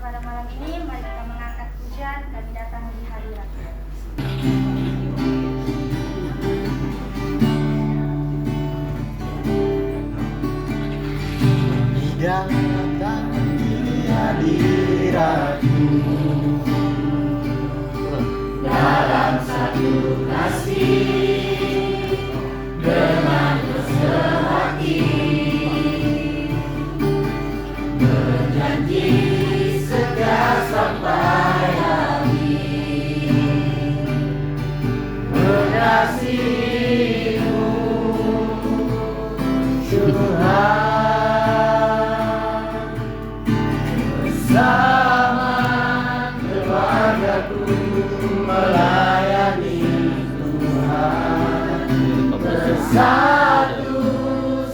pada malam ini mari kita mengangkat pujian kami datang di hadirat. Datang di hadiratmu dalam satu kasih dengan sehati berjanji setia sampai akhir mengasihimu Tuhan. Bersama keluargaku melayani Tuhan, bersatu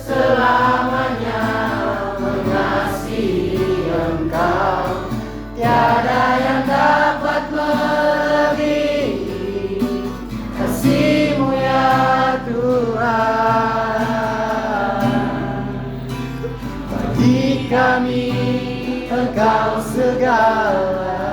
selamanya mengasihi Engkau. Tiada yang dapat melebihi kasih-Mu ya Tuhan. Bagi kami Engkau segalanya.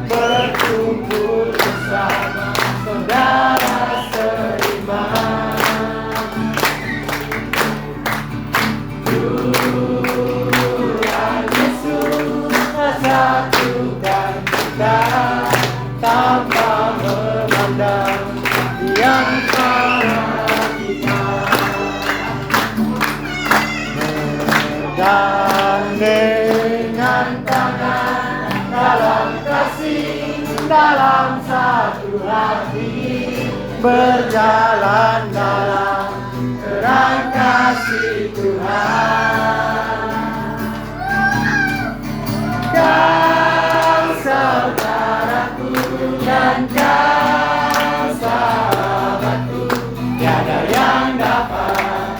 Berkumpul bersama saudara seiman, Tuhan Yesus satukan kita tanpa memandang yang antara kita, bergandengan tangan dalam kasih, dalam satu hati, berjalan dalam terang kasih Tuhan. Kau saudaraku dan kau sahabatku, tiada yang dapat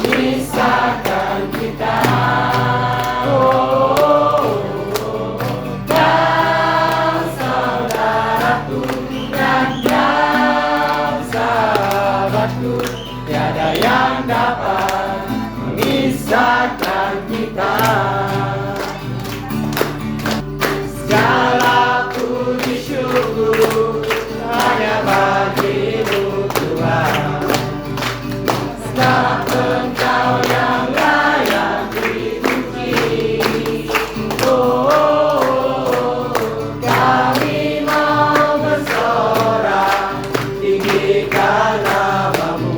memisahkan kita. Tiada yang dapat memisahkan kita. Segala puji syukur hanya bagi-Mu Tuhan. Segala Engkau yang layak dipuji. Oh, kami mau bersorak tinggikan nama-Mu.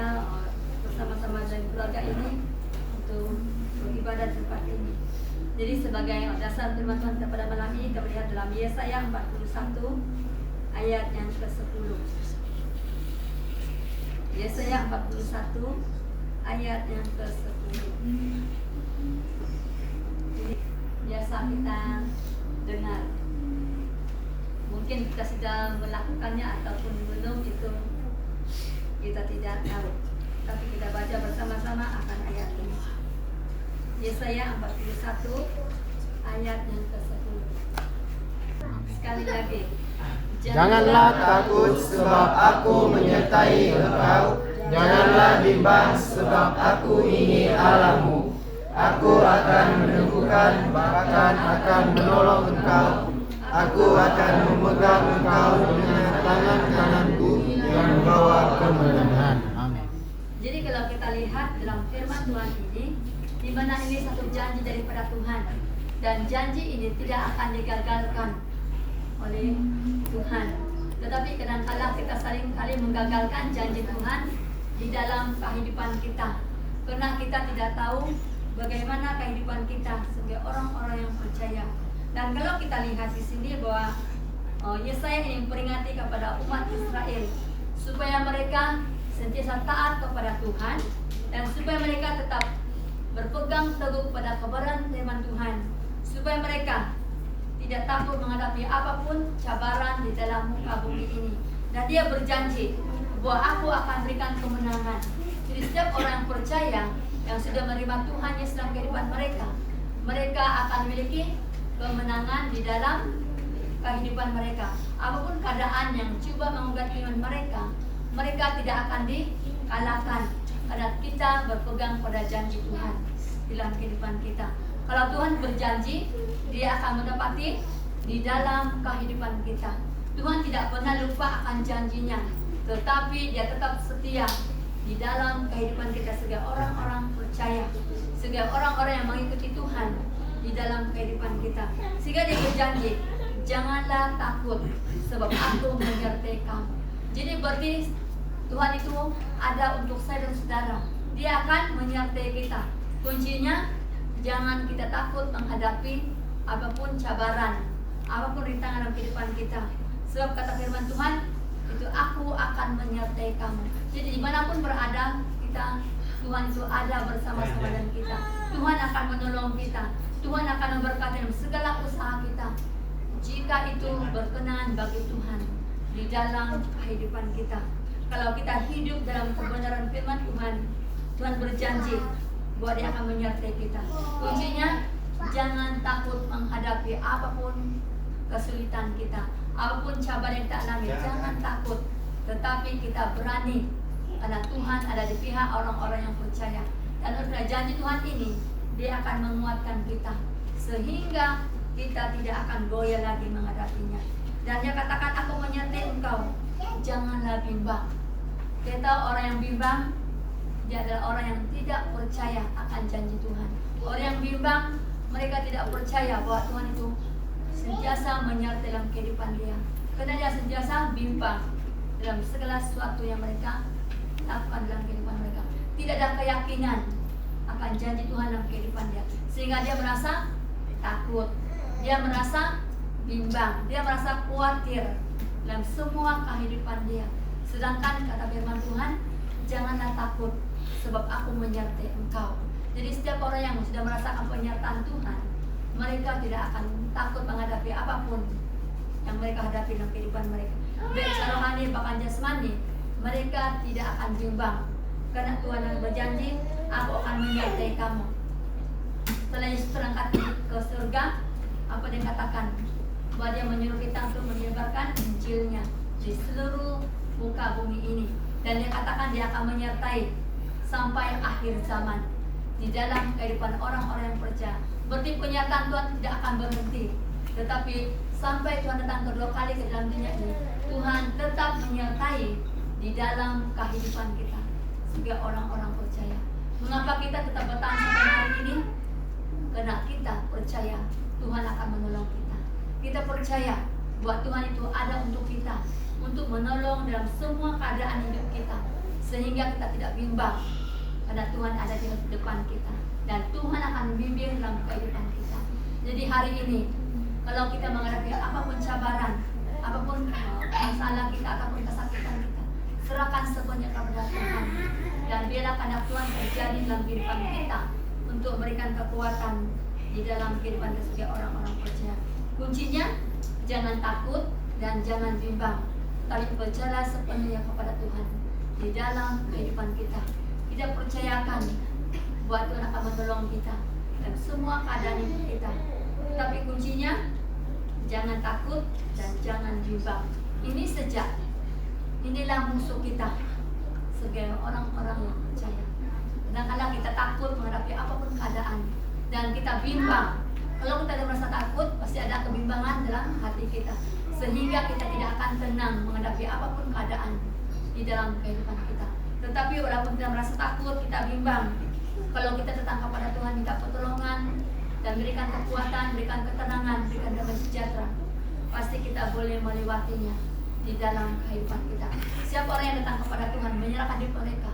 kita bersama-sama dengan keluarga ini untuk beribadah di tempat ini. Jadi sebagai dasar firman Tuhan kita pada malam ini, kita melihat dalam Yesaya 41 ayat yang ke-10. Yesaya 41 ayat yang ke-10. Jadi biasa kita dengar. Mungkin kita sudah melakukannya ataupun belum, itu kita tidak tahu. Tapi kita baca bersama-sama akan ayat ini. Yesaya 41 ayat yang ke-10. Sekali lagi. Janganlah takut sebab aku menyertai engkau. Janganlah bimbang sebab aku ini Allahmu. Aku akan meneguhkan, bahkan akan menolong engkau. Aku akan memegang engkau dengan tangan kananku yang membawa kemenangan. Amin. Jadi kalau kita lihat dalam firman Tuhan ini, di mana ini satu janji daripada Tuhan, dan janji ini tidak akan digagalkan oleh Tuhan. Tetapi kadang-kala kita seringkali menggagalkan janji Tuhan di dalam kehidupan kita, karena kita tidak tahu bagaimana kehidupan kita sebagai orang-orang yang percaya. Dan kalau kita lihat di sini bahwa Yesaya ini memperingati kepada umat Israel supaya mereka sentiasa taat kepada Tuhan, dan supaya mereka tetap berpegang teguh kepada kebenaran firman Tuhan, supaya mereka tidak takut menghadapi apapun cabaran di dalam muka bumi ini. Dan dia berjanji bahwa aku akan berikan kemenangan. Jadi setiap orang yang percaya, yang sudah menerima Tuhan Yesus dalam kehidupan mereka, mereka akan memiliki kemenangan di dalam kehidupan mereka. Apapun keadaan yang coba menggugat iman mereka, mereka tidak akan dikalahkan, karena kita berpegang pada janji Tuhan dalam kehidupan kita. Kalau Tuhan berjanji, dia akan menepati di dalam kehidupan kita. Tuhan tidak pernah lupa akan janjinya, tetapi dia tetap setia di dalam kehidupan kita sebagai orang-orang percaya, sebagai orang-orang yang mengikuti Tuhan di dalam kehidupan kita. Sehingga dia berjanji, janganlah takut sebab aku menyertai kamu. Jadi berarti Tuhan itu ada untuk saya dan saudara. Dia akan menyertai kita. Kuncinya, jangan kita takut menghadapi apapun cabaran, apapun rintangan dalam kehidupan kita. Sebab kata firman Tuhan, itu aku akan menyertai kamu. Jadi dimanapun berada kita, Tuhan itu ada bersama-sama dengan kita. Tuhan akan menolong kita. Tuhan akan memberkati dalam segala usaha kita, jika itu berkenan bagi Tuhan di dalam kehidupan kita. Kalau kita hidup dalam kebenaran firman Tuhan, Tuhan berjanji bahwa dia akan menyertai kita. Kuncinya, jangan takut menghadapi apapun kesulitan kita, apapun cabaran yang kita alami, jangan takut. Tetapi kita berani, karena Tuhan ada di pihak orang-orang yang percaya. Dan oleh janji Tuhan ini, dia akan menguatkan kita, sehingga kita tidak akan goyah lagi menghadapinya. Dan dia katakan, aku menyertai engkau, janganlah bimbang. Kita tahu orang yang bimbang, dia adalah orang yang tidak percaya akan janji Tuhan. Orang yang bimbang, mereka tidak percaya bahwa Tuhan itu sentiasa menyertai dalam kehidupan dia, karena dia sentiasa bimbang dalam segala sesuatu yang mereka lakukan dalam kehidupan mereka. Tidak ada keyakinan akan janji Tuhan dalam kehidupan dia, sehingga dia merasa takut, dia merasa bimbang, dia merasa khawatir dalam semua kehidupan dia. Sedangkan kata firman Tuhan, janganlah takut sebab aku menyertai engkau. Jadi setiap orang yang sudah merasakan penyertaan Tuhan, mereka tidak akan takut menghadapi apapun yang mereka hadapi dalam kehidupan mereka, baik secara rohani bahkan jasmani. Mereka tidak akan bimbang, karena Tuhan yang berjanji, aku akan menyertai kamu. Setelah Yesus terangkat ke surga, apa dia katakan? Bahwa dia menyuruh kita untuk menyebarkan Injilnya di seluruh muka bumi ini. Dan dia katakan dia akan menyertai sampai akhir zaman di dalam kehidupan orang-orang yang percaya. Berarti penyertaan Tuhan tidak akan berhenti, tetapi sampai Tuhan datang kedua kali ke dalam dunia ini, Tuhan tetap menyertai di dalam kehidupan kita sebagai orang-orang percaya. Mengapa kita tetap bertahan sampai hari ini? Karena kita percaya Tuhan akan menolong kita. Kita percaya bahwa Tuhan itu ada untuk kita, untuk menolong dalam semua keadaan hidup kita. sehingga kita tidak bimbang, karena Tuhan ada di depan kita dan Tuhan akan membimbing dalam kehidupan kita. Jadi hari ini kalau kita menghadapi apapun cabaran, apapun masalah kita, apapun kesakitan kita, serahkan sepenuhnya kepada Tuhan dan biarlah kehendak Tuhan terjadi dalam kehidupan kita untuk memberikan kekuatan di dalam kehidupan kita sebagai orang-orang percaya. Kuncinya jangan takut dan jangan bimbang, tapi percayalah sepenuhnya kepada Tuhan di dalam kehidupan kita. Kita percayakan bahwa Tuhan akan menolong kita dalam semua keadaan hidup kita. Tapi kuncinya jangan takut dan jangan bimbang. Ini sejak inilah musuh kita sebagai orang-orang yang percaya. Kadang-kadang kita takut menghadapi apapun keadaan dan kita bimbang. Kalau kita ada merasa takut, pasti ada kebimbangan dalam hati kita, sehingga kita tidak akan tenang menghadapi apapun keadaan di dalam kehidupan kita. Tetapi walaupun kita merasa takut, kita bimbang, kalau kita datang kepada Tuhan, minta pertolongan dan berikan kekuatan, berikan ketenangan, berikan damai sejahtera, pasti kita boleh melewatinya di dalam kehidupan kita. Siapa orang yang datang kepada Tuhan, menyerahkan diri mereka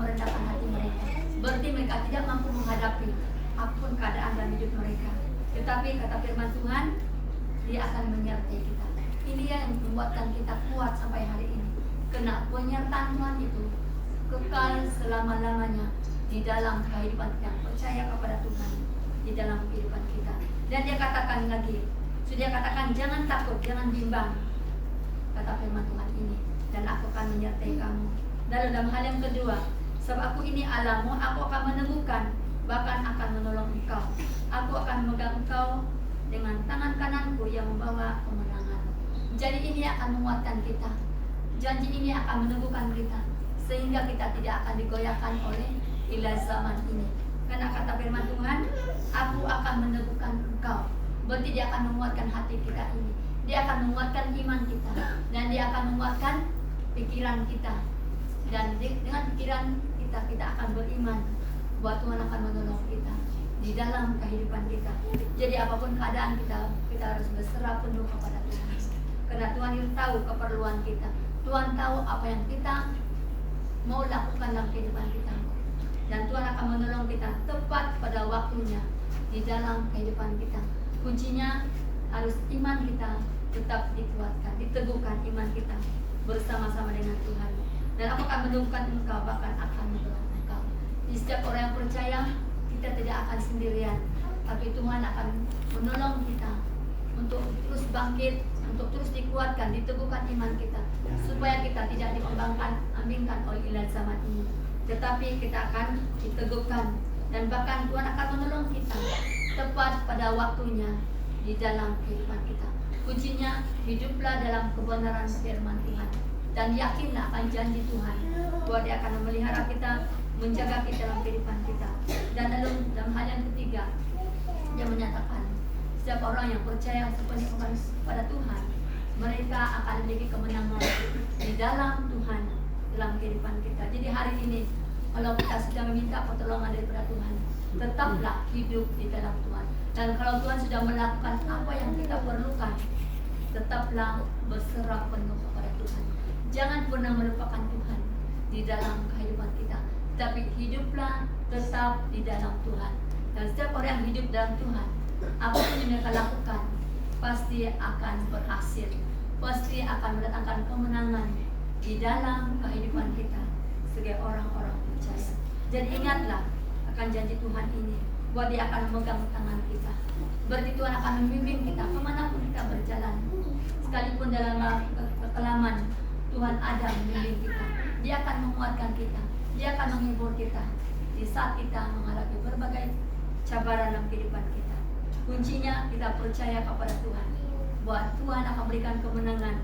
merendahkan hati mereka, berarti mereka tidak mampu menghadapi apapun keadaan dalam hidup mereka. Tetapi kata firman Tuhan, Dia akan menyertai kita. Ini yang membuatkan kita kuat sampai hari ini. Karena penyertaan Tuhan itu kekal selama-lamanya di dalam kehidupan kita yang percaya kepada Tuhan, di dalam kehidupan kita. Dan Dia katakan lagi, sudah katakan jangan takut, jangan bimbang, kata firman Tuhan ini, dan aku akan menyertai kamu. Dan dalam hal yang kedua, sebab aku ini Allahmu, aku akan meneguhkan, bahkan akan menolong engkau. Aku akan memegang engkau dengan tangan kananku yang membawa kemenangan. Jadi ini akan menguatkan kita. Janji ini akan meneguhkan kita, sehingga kita tidak akan digoyahkan oleh ilah zaman ini. Karena kata firman Tuhan, aku akan meneguhkan engkau. Berarti Dia akan menguatkan hati kita ini. Dia akan menguatkan iman kita, dan Dia akan menguatkan pikiran kita. Dan dengan pikiran kita akan beriman bahwa Tuhan akan menolong kita di dalam kehidupan kita. Jadi apapun keadaan kita harus berserah penuh kepada Tuhan. Karena Tuhan itu tahu keperluan kita. Tuhan tahu apa yang kita mau lakukan dalam kehidupan kita. Dan Tuhan akan menolong kita tepat pada waktunya di dalam kehidupan kita. Kuncinya harus iman kita tetap dikuatkan, diteguhkan iman kita bersama-sama dengan Tuhan. Dan aku akan meneguhkan engkau, bahkan akan menolong engkau. Di setiap orang yang percaya, kita tidak akan sendirian, tapi Tuhan akan menolong kita untuk terus bangkit, untuk terus dikuatkan, diteguhkan iman kita, supaya kita tidak diombang-ambingkan oleh ilah zaman ini, tetapi kita akan diteguhkan, dan bahkan Tuhan akan menolong kita tepat pada waktunya di dalam kehidupan kita. Kuncinya, hiduplah dalam kebenaran firman Tuhan, dan yakinlah akan janji Tuhan bahwa Dia akan memelihara kita, menjaga kita dalam kehidupan kita. Dan dalam hal yang ketiga, Dia menyatakan setiap orang yang percaya sepenuhnya kepada Tuhan, mereka akan memiliki kemenangan di dalam Tuhan, dalam kehidupan kita. Jadi hari ini, kalau kita sudah meminta pertolongan daripada Tuhan, tetaplah hidup di dalam Tuhan. Dan kalau Tuhan sudah melakukan apa yang kita perlukan, tetaplah berserah penuh kepada Tuhan. Jangan pernah melupakan Tuhan di dalam kehidupan kita, tapi hiduplah tetap di dalam Tuhan. Dan setiap orang yang hidup dalam Tuhan, apapun yang mereka lakukan pasti akan berhasil, pasti akan mendatangkan kemenangan di dalam kehidupan kita sebagai orang-orang percaya. Jadi ingatlah akan janji Tuhan ini, bahwa Dia akan memegang tangan kita. Berarti Tuhan akan membimbing kita kemanapun kita berjalan. Sekalipun dalam kekelaman, Tuhan ada membimbing kita. Dia akan menguatkan kita, Dia akan menghibur kita di saat kita menghadapi berbagai cabaran dalam kehidupan kita. Kuncinya kita percaya kepada Tuhan, bahwa Tuhan akan berikan kemenangan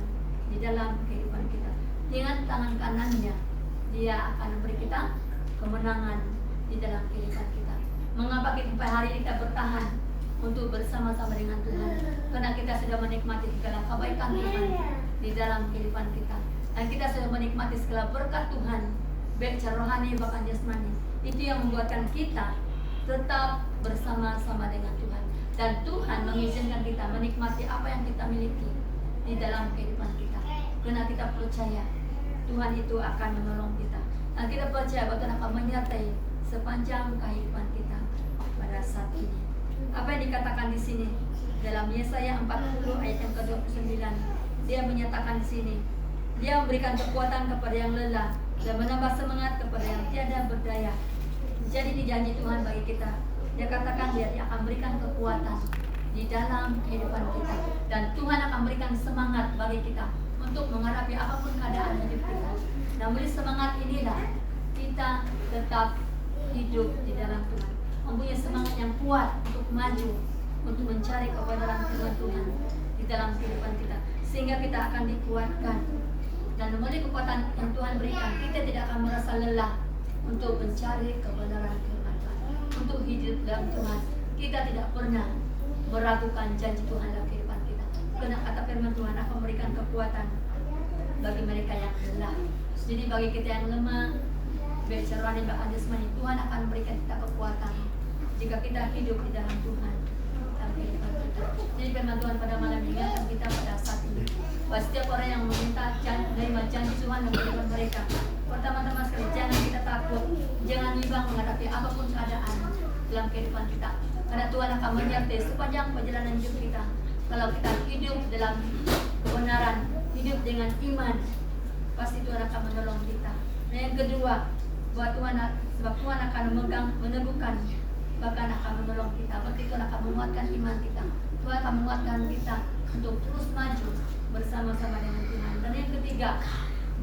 di dalam kehidupan kita. Dengan tangan kanannya, Dia akan memberi kita kemenangan di dalam kehidupan kita. Mengapa kita sampai hari ini kita bertahan untuk bersama-sama dengan Tuhan? Karena kita sudah menikmati segala kebaikan Tuhan di dalam kehidupan kita, dan kita sudah menikmati segala berkat Tuhan, baik secara rohani bahkan jasmani. Itu yang membuatkan kita tetap bersama-sama dengan Tuhan, dan Tuhan mengizinkan kita menikmati apa yang kita miliki di dalam kehidupan kita, karena kita percaya Tuhan itu akan menolong kita. Dan kita percaya bahwa Tuhan akan menyertai sepanjang kehidupan kita pada saat ini. Apa yang dikatakan di sini dalam Yesaya 40 ayat yang ke-29, dia menyatakan di sini, dia memberikan kekuatan kepada yang lelah dan menambah semangat kepada yang tiada berdaya. Jadi ini janji Tuhan bagi kita. Dia katakan dia akan berikan kekuatan di dalam kehidupan kita, dan Tuhan akan berikan semangat bagi kita untuk menghadapi apapun keadaan hidup kita. Nah, melalui semangat inilah kita tetap hidup di dalam Tuhan, mempunyai semangat yang kuat untuk maju, untuk mencari kebenaran firman Tuhan di dalam kehidupan kita, sehingga kita akan dikuatkan. Dan melalui kekuatan yang Tuhan berikan, kita tidak akan merasa lelah untuk mencari kebenaran firman Tuhan, untuk hidup dalam Tuhan. Kita tidak pernah meragukan janji Tuhan dalam kehidupan kita, karena kata firman Tuhan akan memberikan kekuatan bagi mereka yang lelah. Jadi bagi kita yang lemah, bercerani bahkan jasmani, Tuhan akan memberikan kita kekuatan jika kita hidup di dalam Tuhan dalam kehidupan kita. Jadi firman Tuhan pada malam ini mengingatkan kita pada saat ini bahwa setiap orang yang meminta menerima janji Tuhan dalam kehidupan mereka, pertama-tama sekali jangan kita takut, jangan bimbang menghadapi apapun keadaan dalam kehidupan kita, karena Tuhan akan menyertai sepanjang perjalanan hidup kita. Kalau kita hidup dalam kebenaran, hidup dengan iman, pasti Tuhan akan menolong kita. Dan yang kedua, bahwa sebab Tuhan akan meneguhkan, bahkan akan menolong kita. Berarti Tuhan akan menguatkan iman kita. Tuhan akan menguatkan kita untuk terus maju bersama-sama dengan Tuhan. Dan yang ketiga,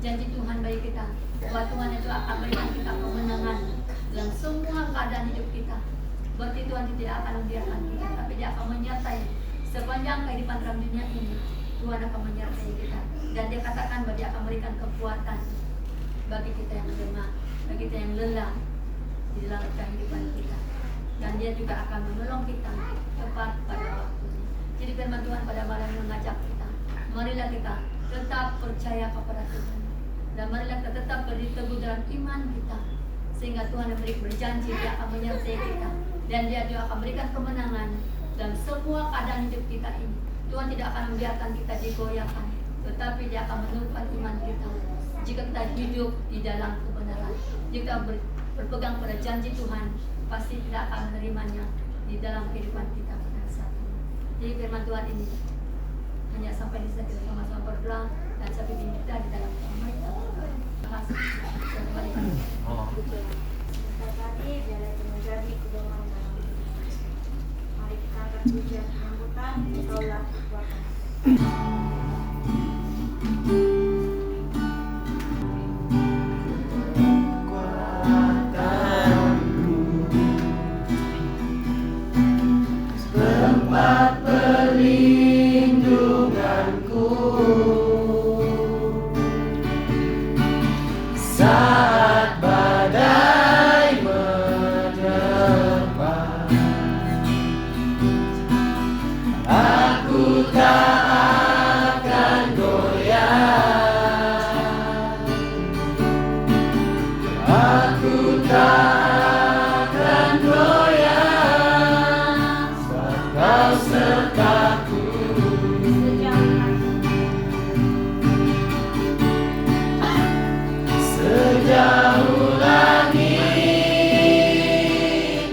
janji Tuhan bagi kita, bahwa Tuhan itu akan berikan kita kemenangan dalam semua keadaan hidup kita. Berarti Tuhan tidak akan membiarkan kita, tapi Dia akan menyertai sepanjang kehidupan dalam dunia ini. Tuhan akan menyertai kita, dan Dia katakan bahwa Dia akan memberikan kekuatan bagi kita yang lemah, bagi kita yang lelah di dalam kehidupan kita, dan Dia juga akan menolong kita tepat pada waktunya. Jadi firman Tuhan pada malam ini mengajak kita, marilah kita tetap percaya kepada Tuhan, dan marilah kita tetap berdiri teguh dalam iman kita, sehingga Tuhan yang berjanji Dia akan menyertai kita, dan Dia juga akan berikan kemenangan dalam semua keadaan hidup kita ini. Tuhan tidak akan membiarkan kita digoyahkan, tetapi Dia akan menumbuhkan iman kita jika kita hidup di dalam kebenaran. Jika berpegang pada janji Tuhan, pasti tidak akan menerimanya di dalam kehidupan kita pada saat ini. Jadi firman Tuhan ini hanya sampai di sini, kita sama-sama berdoa dan sampai kita di dalam kamar kita. Tadi biarlah itu menjadi pedoman dalam hidup kita. Mari kita angkat pujian penyambutan, Engkaulah kekuatan. Tempat perlindunganku saat badai menerpa, aku tak akan goyah, aku tak akan goyah, Kau sertaku. Sejauh langit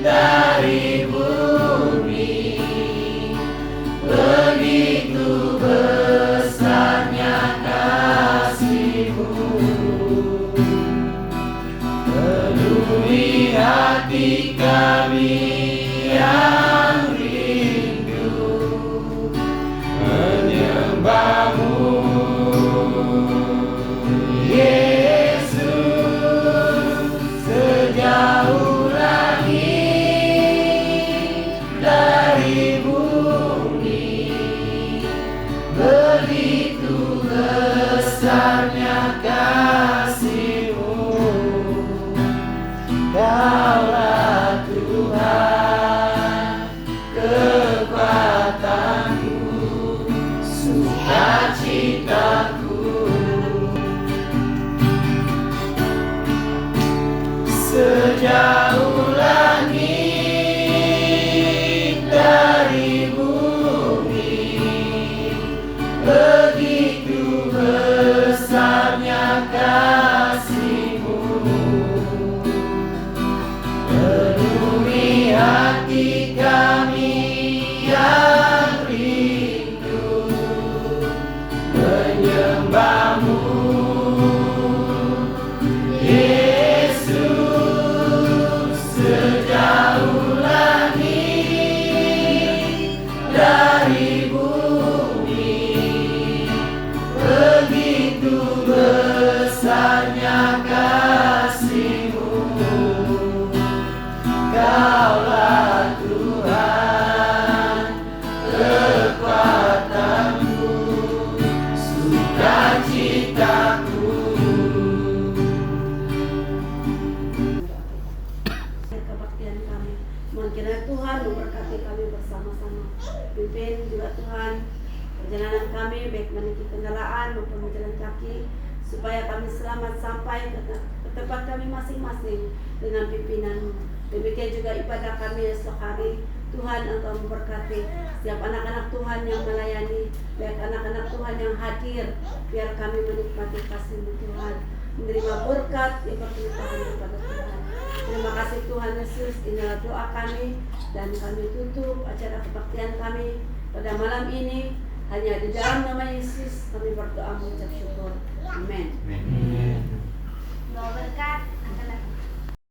dari bumi, begitu besarnya kasih-Mu. Penuhi hati kami yang menyembah-Mu, Yesus. Sejauh langit dari bumi, begitu besarnya kasih-Mu. Kaulah Tuhan, kekuatanku, sukacitaku. Sejauh langit dari bumi, begitu besarnya kasih-Mu. perjalanan kami, baik menaiki kendaraan maupun berjalan kaki, supaya kami selamat sampai ke tempat kami masing-masing dengan pimpinan-Mu. Demikian juga ibadah kami esok hari. Tuhan, Engkau memberkati setiap anak-anak Tuhan yang melayani, baik anak-anak Tuhan yang hadir, biar kami menikmati kasih-Mu Tuhan, menerima berkat yang berlimpah daripada Tuhan. Terima kasih Tuhan Yesus, inilah doa kami, dan kami tutup acara kebaktian kami pada malam ini. Hanya di dalam nama Yesus kami berdoa mengucap syukur. Amin. Amin. Doa berkat.